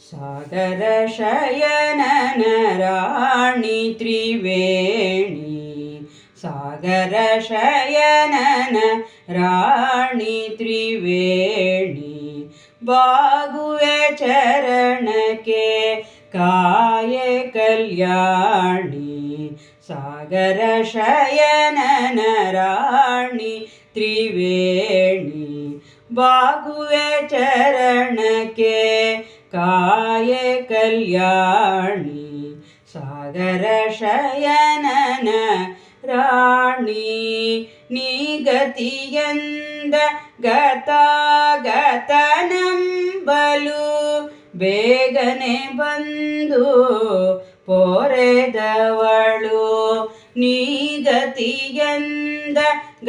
ಸಾಗರ ಶಯನನ ರಾಣಿ ತ್ರಿವೇಣಿ, ಸಾಗರ ಶಯನನ ರಾಣಿ ತ್ರಿವೇಣಿ, ಬಾಗುವೆ ಚರಣಕ್ಕೆ ಕಾಯೆ ಕಲ್ಯಾಣಿ. ಸಾಗರ ಶಯನನ ರಾಣಿ ತ್ರಿವೇಣಿ, ಬಾಗುವೆ ಚರಣಕ್ಕೆ ಕಾಯೆ ಕಲ್ಯಾಣಿ. ಸಾಗರ ಶಯನನ ರಾಣಿ, ನೀ ಗತಿಯಂದ ಗತಾಗತನಂಬಲು ಬೇಗನೆ ಬಂದು ಪೊರೆದವಳು. ನೀ ಗತಿಯಂದ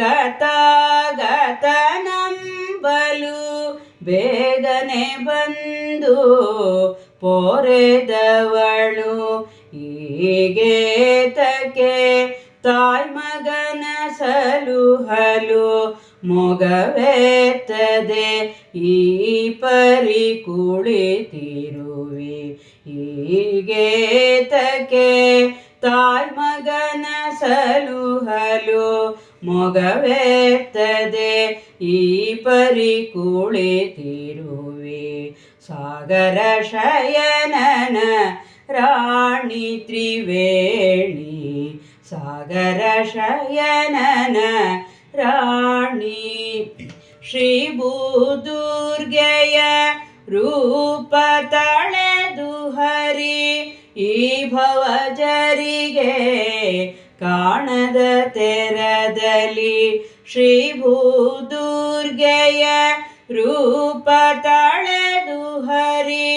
ಗತಾಗತನಂಬಲು ಬೇಗನೆ ಬಂದು ಪೊರೆದವಳು. ಈಗೇತಕ್ಕೆ ತಾಯ್ಮಗನ ಸಲುಹಲು ಮೊಗವೆತ್ತದೆ ಈ ಪರಿ ಕುಳಿತಿರುವೆ. ಈಗೇತಕ್ಕೆ ತಾಯ್ಮಗನ ಸಲುಹಲು ಮೊಗವೆತ್ತದೆ ಈ ಪರಿ ಕುಳಿತಿರುವೆ. ಸಾಗರ ಶಯನನ ರಾಣಿ ತ್ರಿವೇಣಿ, ಸಾಗರ ಶಯನನ ರಾಣಿ. ಶ್ರೀ ಭೂದುರ್ಗೆಯ ರೂಪ ತಳೆದು ಹರಿ ಈ ಭವಜರಿಗೆ ಕಾಣದ ತೆರದಲ್ಲಿ. ಶ್ರೀ ಭೂದುರ್ಗೆಯ ರೂಪ ತಳೆದು ಹರಿ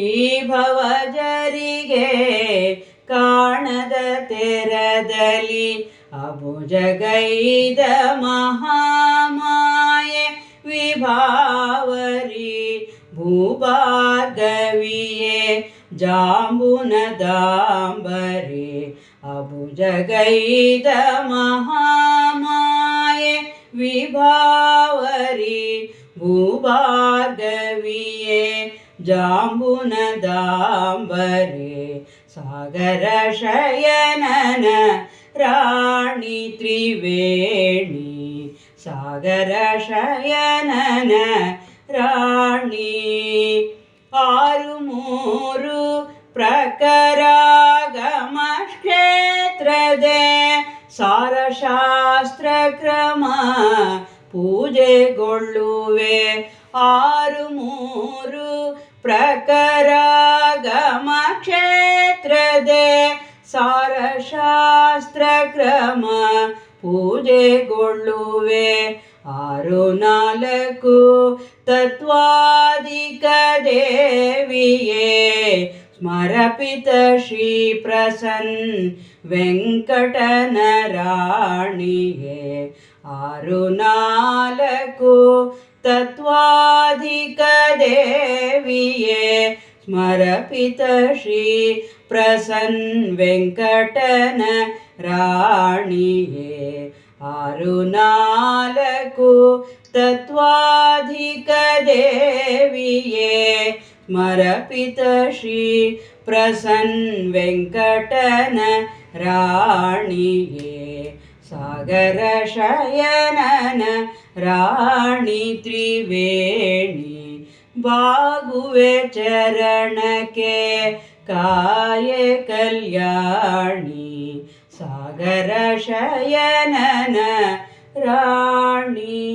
ಈ ಭವಜರಿಗೆ ಕಾಣದ ತೆರದಲ್ಲಿ. ಅಭುಜಗೈದ ಮಹಾಮಾಯೆ ವಿಭಾವರಿ ಭೂಭಾರ್ಗವಿಯೇ ಜಾಂಬುನದಾಂಬರೆ. ಅಭುಜಗೈದ ಮಹಾಮಾಯೆ ವಿಭಾವರಿ ಭೂಭಾರ್ಗವಿಯೇ ಜಾಂಬುನದಾಂಬರೆ. ಸಾಗರ ಶಯನನ ರಾಣಿ ತ್ರಿವೇಣಿ, ಸಾಗರ ಶಯನನ ರಾಣಿ. 6 ಪ್ರಕರಾಗಮ ಕ್ಷೇತ್ರದೆ ಸಾರಶಾಸ್ತ್ರ ಕ್ರಮ ಪೂಜೆಗೊಳ್ಳುವೆ. 6 ಪ್ರಕರಾಗಮ ಕ್ಷೇತ್ರದೆ ಸಾರಶಾಸ್ತ್ರ ಕ್ರಮ ಪೂಜೆಗೊಳ್ಳುವೆ. 6 ತತ್ವಾಧಿಕ ದೇವಿಯೇ ಸ್ಮರಪಿತ ಶ್ರೀ ಪ್ರಸನ್ ವೆಂಕಟನ ರಾಣಿಯೇ. 6 ತತ್ವಾಧಿಕ ದೇವಿಯೇ ಸ್ಮರಪಿತ ಶ್ರೀ ಪ್ರಸನ್ ವೆಂಕಟನ ರಾಣಿಯೇ. 6 ತತ್ವಾಧಿಕ ದೇವಿಯೇ ಸ್ಮರಪಿತ ಶ್ರೀ ಪ್ರಸನ್ ವೆಂಕಟನ ರಾಣಿಯೇ. ಸಾಗರ ಶಯನನ ರಾಣಿ ತ್ರಿವೇಣಿ, ಬಾಗುವೆ ಚರಣಕ್ಕೆ ಕಾಯೆ ಕಲ್ಯಾಣಿ. ಸಾಗರ ಶಯನನ ರಾಣಿ.